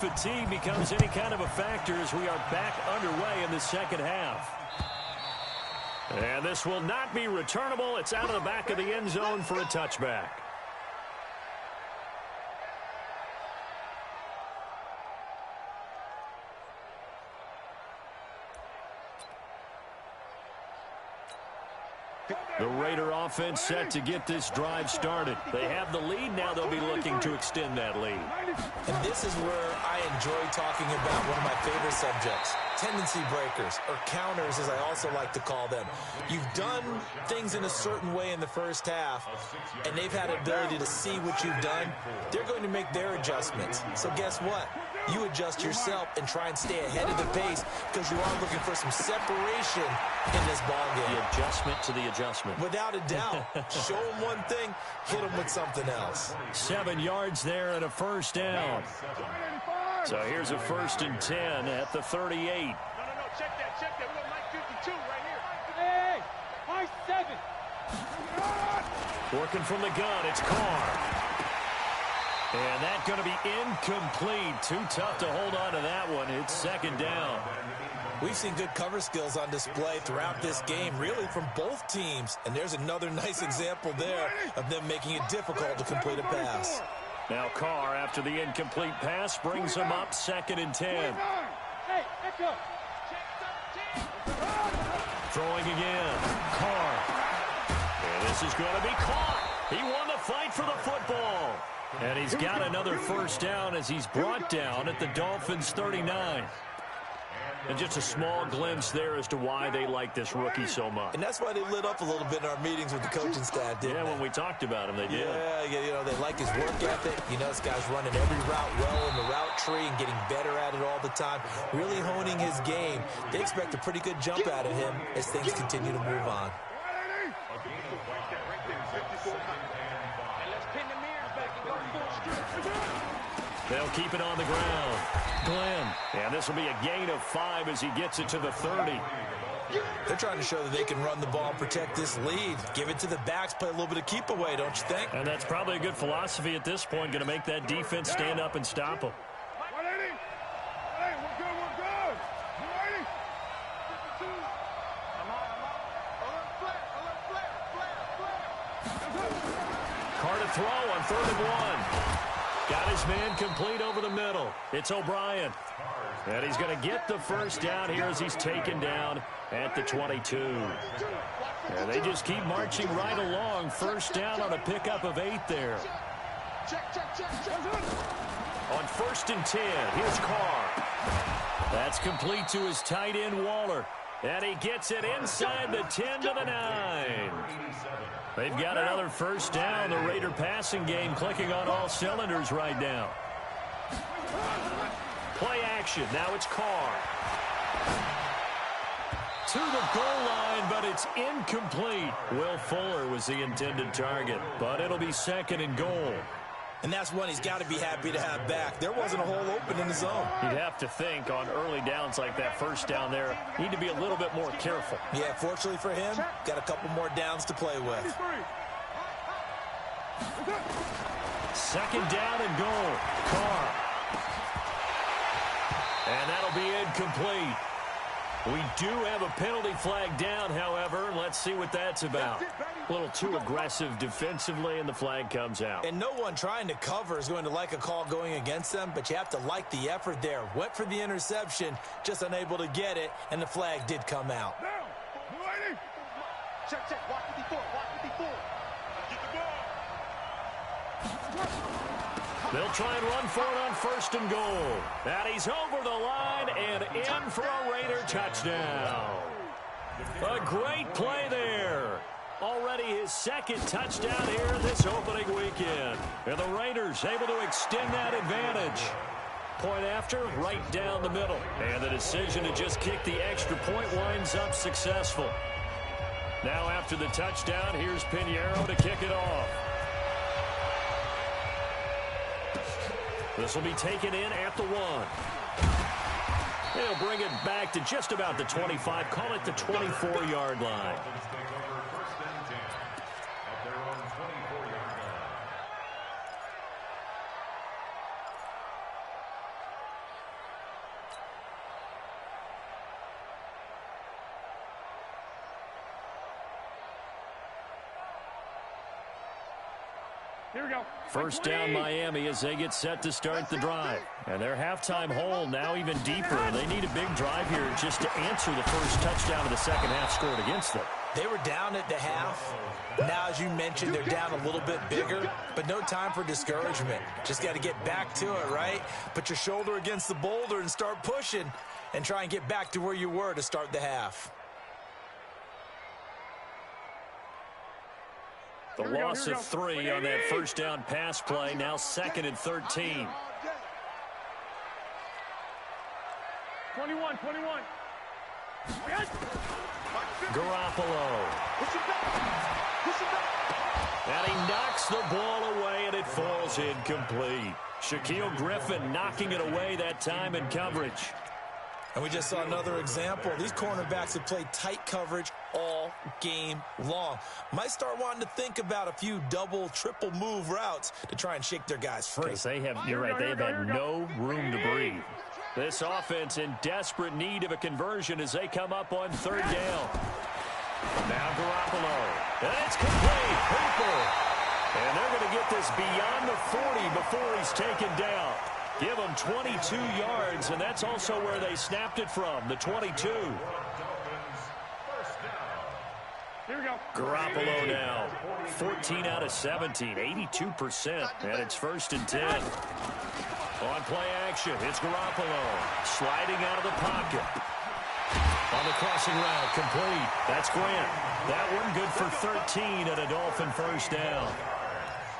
Fatigue becomes any kind of a factor as we are back underway in the second half. And this will not be returnable. It's out of the back of the end zone for a touchback. The Raider offense set to get this drive started. They have the lead. Now they'll be looking to extend that lead. And this is where I enjoy talking about one of my favorite subjects, tendency breakers, or counters as I also like to call them. You've done things in a certain way in the first half, and they've had ability to see what you've done. They're going to make their adjustments. So guess what? You adjust yourself and try and stay ahead of the pace because you are looking for some separation in this ball game. The adjustment to the adjustment. Without a doubt. Show them one thing, hit them with something else. 7 yards there and a first down. So here's a 1st and 10 at the 38. No, check that. We got Mike 52 right here. Hey, Mike 7. Working from the gun, it's Carr. And that's going to be incomplete. Too tough to hold on to that one. It's 2nd down. We've seen good cover skills on display throughout this game, really from both teams. And there's another nice example there of them making it difficult to complete a pass. Now Carr, after the incomplete pass, brings him up 2nd and 10. Hey, echo. Throwing again. Carr. And this is going to be caught. He won the fight for the football. And he's got another first down as he's brought down at the Dolphins' 39. And just a small glimpse there as to why they like this rookie so much. And that's why they lit up a little bit in our meetings with the coaching staff, didn't they? When we talked about him, they did. Yeah, you know, they like his work ethic. You know, this guy's running every route well in the route tree and getting better at it all the time, really honing his game. They expect a pretty good jump out of him as things continue to move on. They'll keep it on the ground. Glenn. And this will be a gain of 5 as he gets it to the 30. They're trying to show that they can run the ball and protect this lead. Give it to the backs, play a little bit of keep away, don't you think? And that's probably a good philosophy at this point, going to make that defense stand up and stop them. Carr to throw on 3rd and 1. Got his man complete over the middle. It's O'Brien. And he's going to get the first down here as he's taken down at the 22. And they just keep marching right along. First down on a pickup of 8 there. On 1st and 10, here's Carr. That's complete to his tight end, Waller. And he gets it inside the 10 to the 9. They've got another first down. The Raider passing game clicking on all cylinders right now. Play action. Now it's Carr. To the goal line, but it's incomplete. Will Fuller was the intended target, but it'll be 2nd and goal. And that's one he's got to be happy to have back. There wasn't a hole open in the zone. You'd have to think on early downs like that first down there, need to be a little bit more careful. Yeah, fortunately for him, got a couple more downs to play with. 2nd down and goal. Carr. And that'll be incomplete. We do have a penalty flag down, however. Let's see what that's about. A little too aggressive defensively, and the flag comes out. And no one trying to cover is going to like a call going against them, but you have to like the effort there. Went for the interception, just unable to get it, and the flag did come out. Check. Watch 54. Get the ball. They'll try and run for it on 1st and goal. And he's over the line and in for a Raider touchdown. A great play there. Already his 2nd touchdown here this opening weekend. And the Raiders able to extend that advantage. Point after, right down the middle. And the decision to just kick the extra point winds up successful. Now after the touchdown, here's Pinheiro to kick it off. This will be taken in at the 1. They'll bring it back to just about the 25. Call it the 24-yard line. Here we go. First down Miami as they get set to start the drive. And their halftime hole now even deeper. They need a big drive here just to answer the first touchdown of the second half scored against them. They were down at the half. Now, as you mentioned, they're down a little bit bigger, but no time for discouragement. Just got to get back to it, right? Put your shoulder against the boulder and start pushing and try and get back to where you were to start the half. The loss of 3 on that first down pass play, now 2nd and 13. 21. Garoppolo. And he knocks the ball away, and it falls incomplete. Shaquille Griffin knocking it away that time in coverage. And we just saw another example. These cornerbacks have played tight coverage all game long. Might start wanting to think about a few double, triple move routes to try and shake their guys free. You're right, they've had no room to breathe. This offense in desperate need of a conversion as they come up on 3rd down. Now Garoppolo. And it's complete. Hooper. And they're going to get this beyond the 40 before he's taken down. Give them 22 yards, and that's also where they snapped it from, the 22. Here we go. Garoppolo now, 14 out of 17, 82%, and it's 1st and 10. On play action, it's Garoppolo, sliding out of the pocket. On the crossing route, complete. That's Grant. That one good for 13 and a Dolphin first down.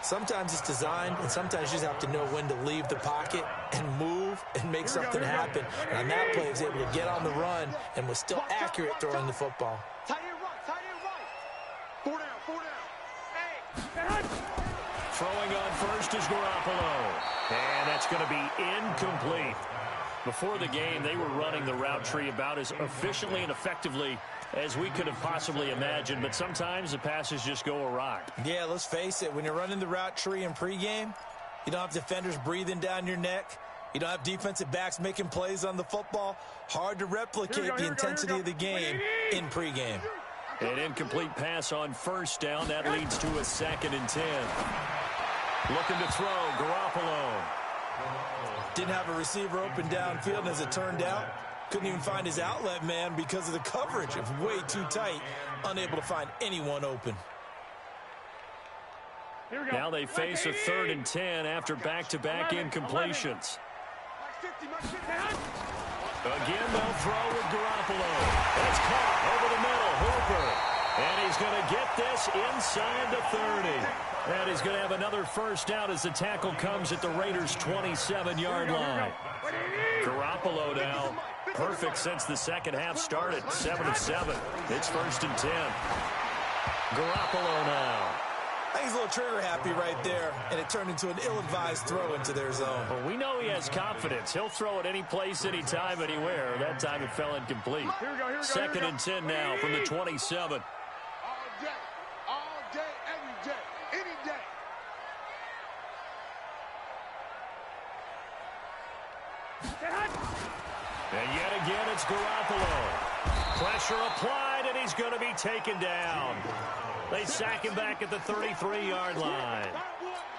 Sometimes it's designed, and sometimes you just have to know when to leave the pocket and move and make something happen. And on that play, he was able to get on the run and was still accurate throwing the football. Tight end right. 4 down. Hey. Throwing on first is Garoppolo. And that's going to be incomplete. Before the game, they were running the route tree about as efficiently and effectively as we could have possibly imagined, but sometimes the passes just go awry. Yeah, let's face it. When you're running the route tree in pregame, you don't have defenders breathing down your neck. You don't have defensive backs making plays on the football. Hard to replicate the intensity of the game in pregame. An incomplete pass on first down. That leads to a 2nd and 10. Looking to throw, Garoppolo. Didn't have a receiver open downfield, and as it turned out, couldn't even find his outlet man because of the coverage. It was way too tight, unable to find anyone open. Now they face a 3rd and 10 after back-to-back incompletions. Again, they'll throw with Garoppolo. It's caught over the middle, Hooper. And he's going to get this inside the 30. And he's going to have another first down as the tackle comes at the Raiders' 27-yard line. Garoppolo now, perfect since the second half started, 7 of 7. It's 1st and 10. Garoppolo now. I think he's a little trigger happy right there, and it turned into an ill-advised throw into their zone. Well, we know he has confidence. He'll throw it any place, anytime, anywhere. That time it fell incomplete. Here we go. 2nd and 10 now from the 27. All day, every day, any day. And yet again, it's Garoppolo. Pressure applied, and he's going to be taken down. They sack him back at the 33-yard line.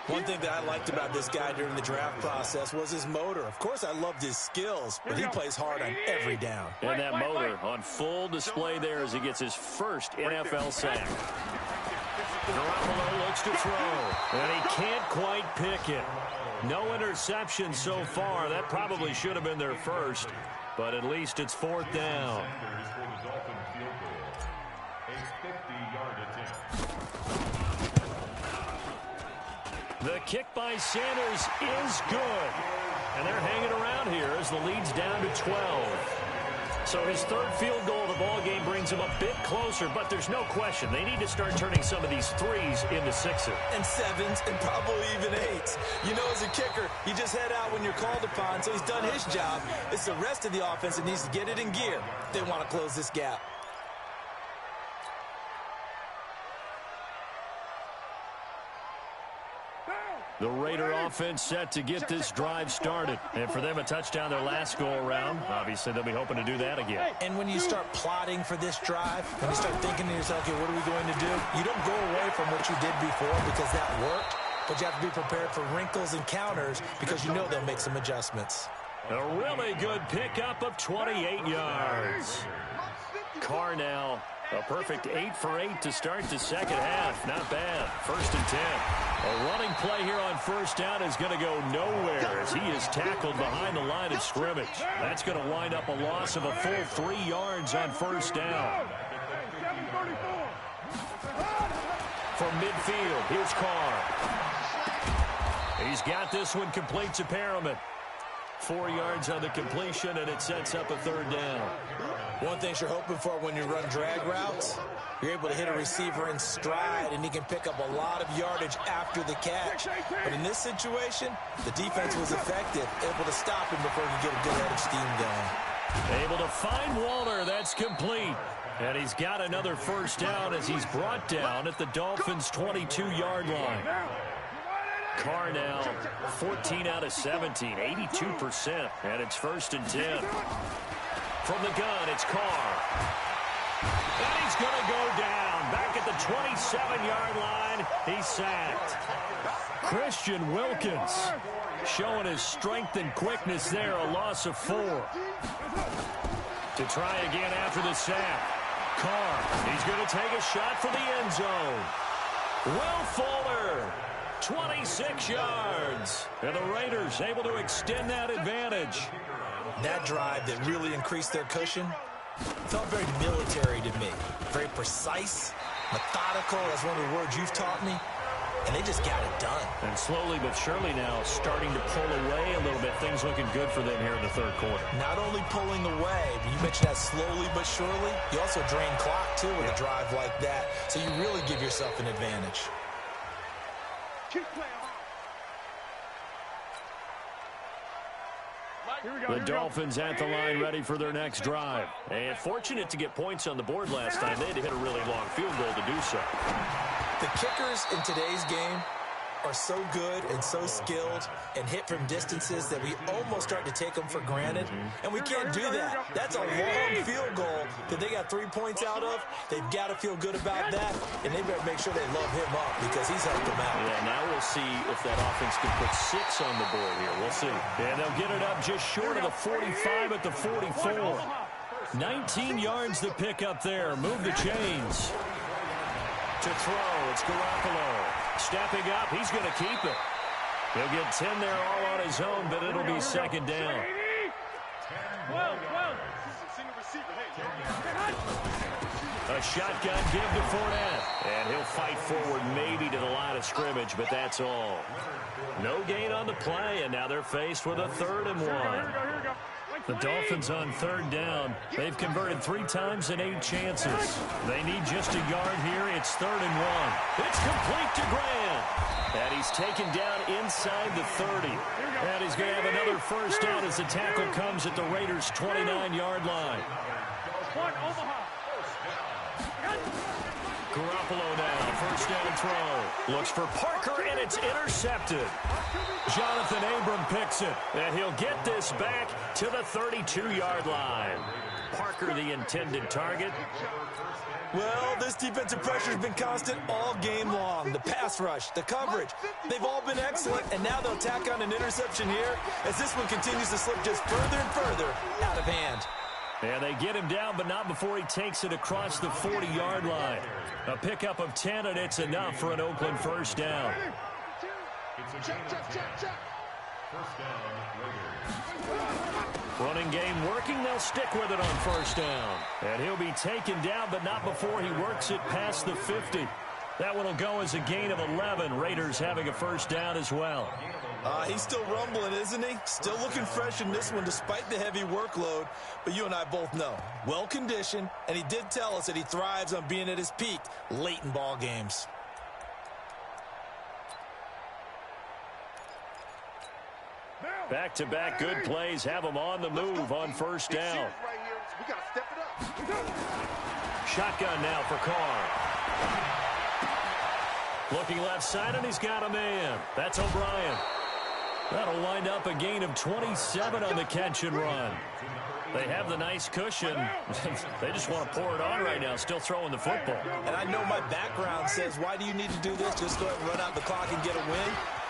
One thing that I liked about this guy during the draft process was his motor. Of course, I loved his skills, but he plays hard on every down. And that motor on full display there as he gets his first NFL sack. Garoppolo looks to throw, and he can't quite pick it. No interception so far. That probably should have been their first, but at least it's 4th down. The kick by Sanders is good. And they're hanging around here as the lead's down to 12. So his 3rd field goal of the ball game brings him a bit closer, but there's no question they need to start turning some of these 3s into 6s. And 7s and probably even 8s. You know, as a kicker, you just head out when you're called upon, so he's done his job. It's the rest of the offense that needs to get it in gear. They want to close this gap. The Raider offense set to get this drive started. And for them, a touchdown their last go-around. Obviously, they'll be hoping to do that again. And when you start plotting for this drive, when you start thinking to yourself, okay, what are we going to do? You don't go away from what you did before because that worked. but you have to be prepared for wrinkles and counters because you know they'll make some adjustments. A really good pickup of 28 yards. Carr now, a perfect 8 for 8 to start the second half. Not bad. 1st and 10. A running play here on first down is going to go nowhere as he is tackled behind the line of scrimmage. That's going to wind up a loss of a full 3 yards on first down. From midfield, here's Carr. He's got this one complete to Perriman. 4 yards on the completion, and it sets up a 3rd down. One thing you're hoping for when you run drag routes, you're able to hit a receiver in stride, and he can pick up a lot of yardage after the catch. But in this situation, the defense was effective, able to stop him before he could get a good head of steam going. Able to find Waller. That's complete. And he's got another 1st down as he's brought down at the Dolphins' 22-yard line. Carr now 14 out of 17, 82%, and it's 1st and 10. From the gun, it's Carr. And he's going to go down. Back at the 27-yard line, he's sacked. Christian Wilkins showing his strength and quickness there, a loss of 4. To try again after the sack. Carr, he's going to take a shot for the end zone. Will Fuller, 26 yards. And the Raiders able to extend that advantage. That drive that really increased their cushion felt very military to me. Very precise, methodical. That's one of the words you've taught me. And they just got it done. And slowly but surely now starting to pull away a little bit. Things looking good for them here in the 3rd quarter. Not only pulling away, but you mentioned that slowly but surely. You also drain clock, too, with a drive like that. So you really give yourself an advantage. The Dolphins at the line ready for their next drive. And fortunate to get points on the board last time. They had to hit a really long field goal to do so. The kickers in today's game are so good and so skilled and hit from distances that we almost start to take them for granted. And we can't do that. That's a long field goal that they got 3 points out of. They've got to feel good about that, and they better make sure they love him up because he's helped them out. Yeah, now we'll see if that offense can put 6 on the board here. We'll see. And they'll get it up just short of the 45 at the 44. 19 yards to pick up there. Move the chains. To throw, it's Garoppolo. Stepping up, he's going to keep it. He'll get 10 there all on his own, but it'll be 2nd down. A shotgun give to Fournette. And he'll fight forward maybe to the line of scrimmage, but that's all. No gain on the play, and now they're faced with a 3rd and 1. The Dolphins on 3rd down. They've converted 3 times in 8 chances. They need just a yard here. It's 3rd and 1. It's complete to Grant. And he's taken down inside the 30. And he's going to have another 1st down as the tackle comes at the Raiders' 29-yard line. Garoppolo now, 1st down throw. Looks for Parker, and it's intercepted. Jonathan Abram picks it, and he'll get this back to the 32-yard line. Parker, the intended target. Well, this defensive pressure has been constant all game long. The pass rush, the coverage, they've all been excellent, and now they'll tack on an interception here as this one continues to slip just further and further out of hand. And they get him down, but not before he takes it across the 40-yard line. A pickup of 10, and it's enough for an Oakland 1st down. Running game working. They'll stick with it on 1st down. And he'll be taken down, but not before he works it past the 50. That one will go as a gain of 11. Raiders having a 1st down as well. He's still rumbling, isn't he? Still looking fresh in this one despite the heavy workload. But you and I both know, well-conditioned, and he did tell us that he thrives on being at his peak late in ball games. Back-to-back good plays have him on the move on 1st down. Shotgun now for Carr. Looking left side, and he's got a man. That's O'Brien. That'll wind up a gain of 27 on the catch and run. They have the nice cushion. They just want to pour it on right now, still throwing the football. And I know my background says, why do you need to do this? Just go ahead and run out the clock and get a win.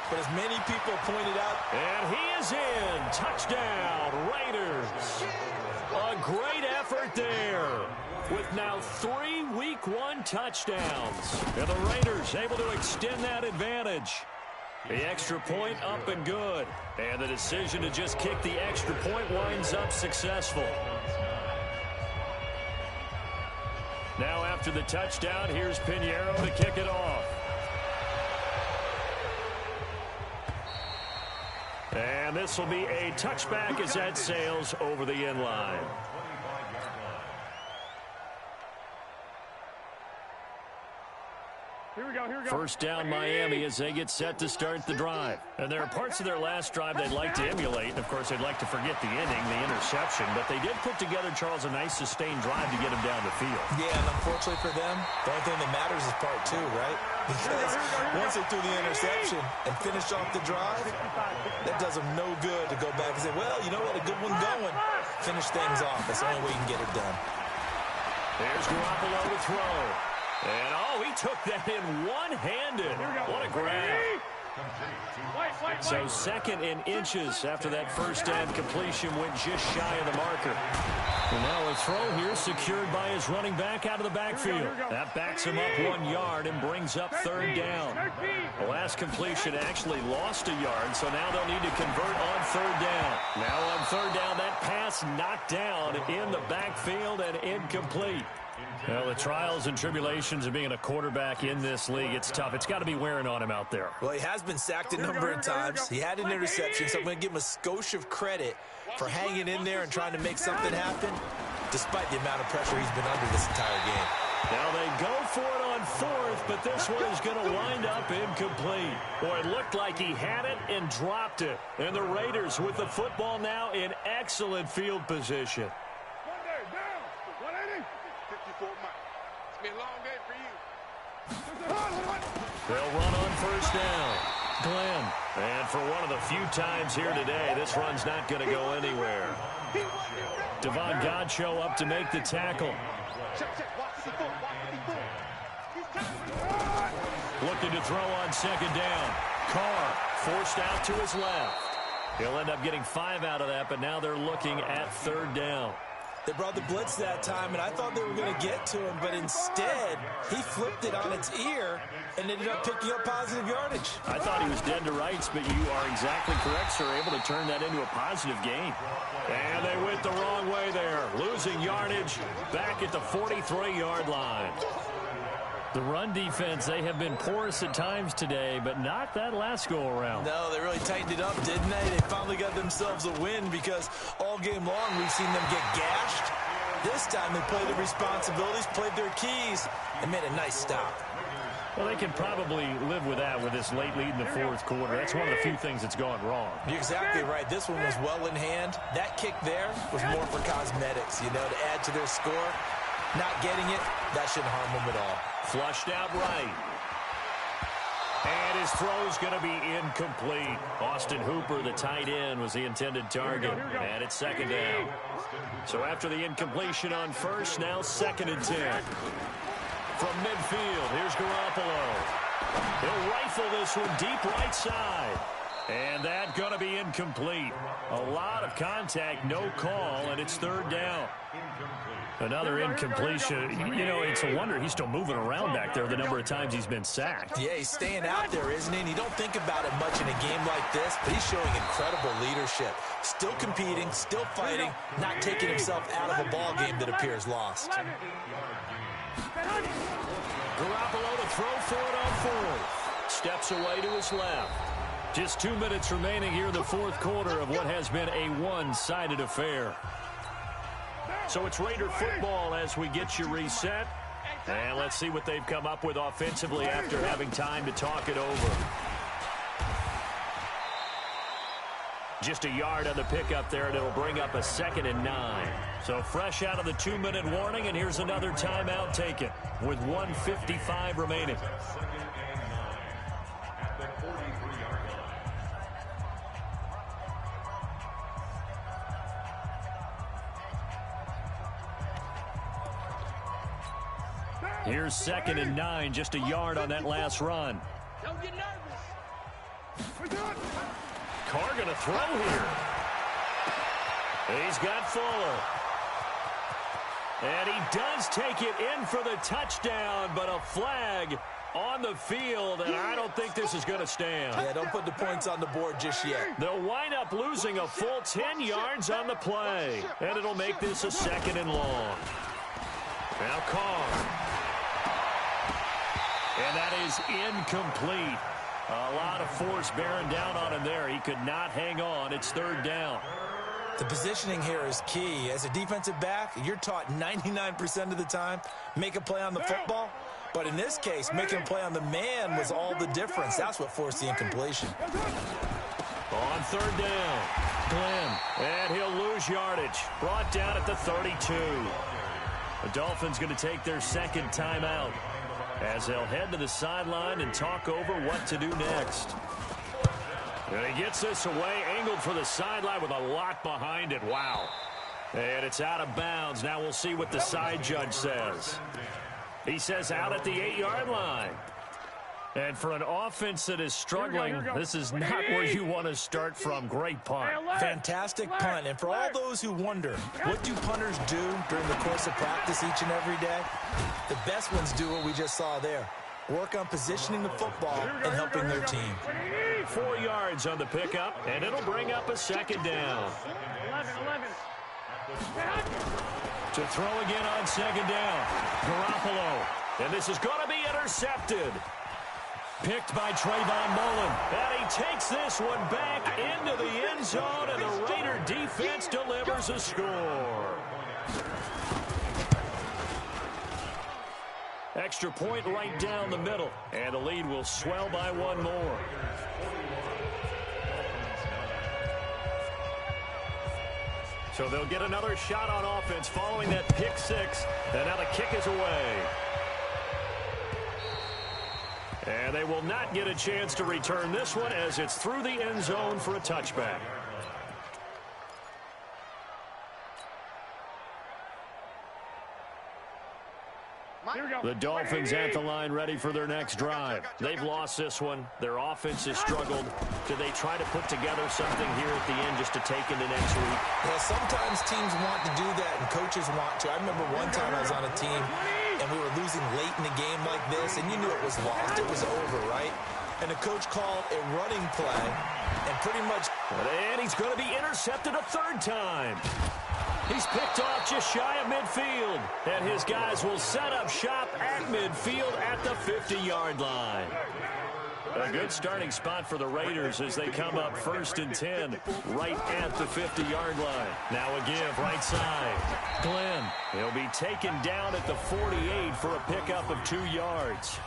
But as many people pointed out. And he is in. Touchdown, Raiders. A great effort there. With now 3 Week 1 touchdowns. And the Raiders able to extend that advantage. The extra point up and good. And the decision to just kick the extra point winds up successful. Now after the touchdown, here's Pinheiro to kick it off. And this will be a touchback as that sails over the end line. Here we go. First down Miami as they get set to start the drive. And there are parts of their last drive they'd like to emulate. Of course, they'd like to forget the inning, the interception. But they did put together, Charles, a nice sustained drive to get them down the field. Yeah, and unfortunately for them, the only thing that matters is part 2, right? Because once they threw the interception and finished off the drive, that does them no good to go back and say, well, you know what, a good one going. Finish things off. That's the only way you can get it done. There's Garoppolo to throw. And, oh, he took that in one-handed. What a grab. So second in inches after that first down completion went just shy of the marker. And now a throw here secured by his running back out of the backfield. That backs him up 1 yard and brings up third down. The last completion actually lost a yard, so now they'll need to convert on third down. Now on third down, that pass knocked down in the backfield and incomplete. Well, the trials and tribulations of being a quarterback in this league, it's tough. It's got to be wearing on him out there. Well, he has been sacked a number of times. He had an interception, so I'm going to give him a skosh of credit for hanging in there and trying to make something happen, despite the amount of pressure he's been under this entire game. Now they go for it on fourth, but this one is going to wind up incomplete. Boy, it looked like he had it and dropped it. And the Raiders with the football now in excellent field position. They'll run on first down. Glenn. And for one of the few times here today, this run's not going to go anywhere. Devon Godchaux up to make the tackle. Looking to throw on second down. Carr forced out to his left. He'll end up getting 5 out of that, but now they're looking at third down. They brought the blitz that time, and I thought they were going to get to him, but instead, he flipped it on its ear and ended up picking up positive yardage. I thought he was dead to rights, but you are exactly correct, sir, able to turn that into a positive gain. And they went the wrong way there, losing yardage back at the 43-yard line. The run defense, they have been porous at times today, but not that last go-around. No, they really tightened it up, didn't they? They finally got themselves a win because all game long we've seen them get gashed. This time they played their responsibilities, played their keys, and made a nice stop. Well, they can probably live with that with this late lead in the fourth quarter. That's one of the few things that's gone wrong. You're exactly right. This one was well in hand. That kick there was more for cosmetics, to add to their score. Not getting it, that shouldn't harm them at all. Flushed out right. And his throw's going to be incomplete. Austin Hooper, the tight end, was the intended target. And it's second down. So after the incompletion on first, now second and 10. From midfield, here's Garoppolo. He'll rifle this one deep right side. And that going to be incomplete. A lot of contact, no call, and it's third down. Another incompletion. It's a wonder he's still moving around back there the number of times he's been sacked. Yeah, he's staying out there, isn't he? And you don't think about it much in a game like this, but he's showing incredible leadership. Still competing, still fighting, not taking himself out of a ball game that appears lost. Garoppolo to throw for it on fourth. Steps away to his left. Just 2 minutes remaining here in the fourth quarter of what has been a one-sided affair. So it's Raider football as we get you reset. And let's see what they've come up with offensively after having time to talk it over. Just a yard on the pickup there, and it'll bring up a 2nd and 9. So fresh out of the 2-minute warning, and here's another timeout taken with 1:55 remaining. Here's 2nd and 9, just a yard on that last run. Don't get nervous. Carr going to throw here. He's got Fuller. And he does take it in for the touchdown, but a flag on the field, and I don't think this is going to stand. Yeah, don't put the points on the board just yet. They'll wind up losing a full 10 yards on the play, and it'll make this a 2nd and long. Now Carr. And that is incomplete. A lot of force bearing down on him there. He could not hang on. It's 3rd down. The positioning here is key. As a defensive back, you're taught 99% of the time, make a play on the football. But in this case, making a play on the man was all the difference. That's what forced the incompletion. On 3rd down, Glenn. And he'll lose yardage. Brought down at the 32. The Dolphins going to take their 2nd timeout as they'll head to the sideline and talk over what to do next. And he gets this away, angled for the sideline with a lot behind it. Wow. And it's out of bounds. Now we'll see what the side judge says. He says out at the 8-yard line. And for an offense that is struggling, this is not where you want to start from. Great punt. Fantastic punt. And for all those who wonder, what do punters do during the course of practice each and every day? The best ones do what we just saw there. Work on positioning the football and helping their team. 4 yards on the pickup, and it'll bring up a 2nd down. 11. To throw again on 2nd down. Garoppolo. And this is going to be intercepted. Picked by Trayvon Mullen. And he takes this one back into the end zone, and the Raider defense delivers a score. Extra point right down the middle, and the lead will swell by 1 more. So they'll get another shot on offense following that pick 6, and now the kick is away. And they will not get a chance to return this one as it's through the end zone for a touchback. The Dolphins at the line ready for their next drive. They've lost this one. Their offense has struggled. Do they try to put together something here at the end just to take into next week? Yeah, sometimes teams want to do that and coaches want to. I remember one time I was on a team and we were losing late in the game like this, and you knew it was lost. It was over, right? And the coach called a running play, and pretty much... And he's going to be intercepted a 3rd time. He's picked off just shy of midfield, and his guys will set up shop at midfield at the 50-yard line. A good starting spot for the Raiders as they come up 1st and 10 right at the 50-yard line. Now a give right side. Glenn, he'll be taken down at the 48 for a pickup of 2 yards.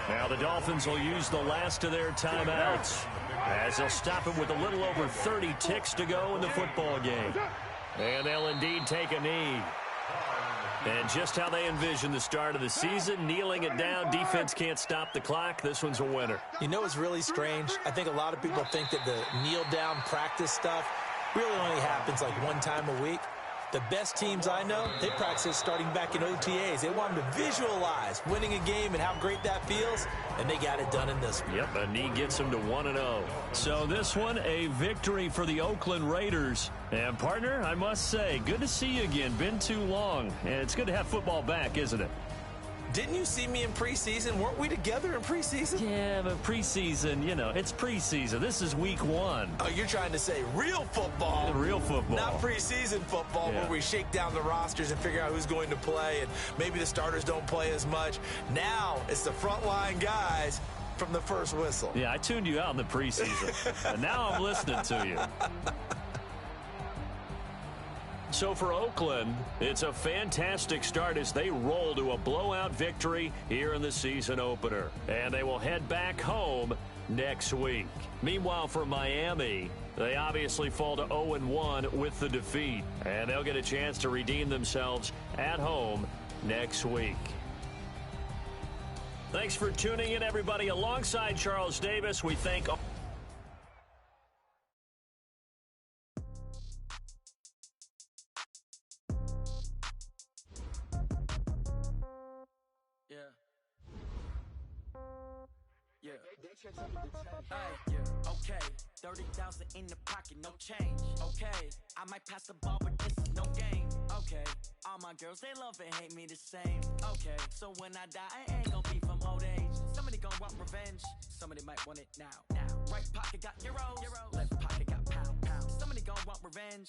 Now the Dolphins will use the last of their timeouts as they'll stop it with a little over 30 ticks to go in the football game. And they'll indeed take a knee. And just how they envision the start of the season, kneeling it down, defense can't stop the clock. This one's a winner. You know what's really strange? I think a lot of people think that the kneel-down practice stuff really only happens like 1 time a week. The best teams I know, they practice starting back in OTAs. They want them to visualize winning a game and how great that feels, and they got it done in this one. Yep, a knee gets them to 1-0. So this one, a victory for the Oakland Raiders. And, partner, I must say, good to see you again. Been too long. And it's good to have football back, isn't it? Didn't you see me in preseason? Weren't we together in preseason? Yeah, but preseason, you know, it's preseason. This is week 1. Oh, you're trying to say real football. Real football. Not preseason football where we shake down the rosters and figure out who's going to play, and maybe the starters don't play as much. Now it's the frontline guys from the first whistle. Yeah, I tuned you out in the preseason, and now I'm listening to you. So for Oakland, it's a fantastic start as they roll to a blowout victory here in the season opener. And they will head back home next week. Meanwhile, for Miami, they obviously fall to 0-1 with the defeat. And they'll get a chance to redeem themselves at home next week. Thanks for tuning in, everybody. Alongside Charles Davis, we thank all Yeah, okay. 30,000 in the pocket, no change. Okay, I might pass the ball, but this is no game. Okay, all my girls, they love and hate me the same. Okay, so when I die, I ain't gon' be from old age. Somebody gon' want revenge, somebody might want it now. Right pocket got euros, left pocket got pound. Somebody gon' want revenge,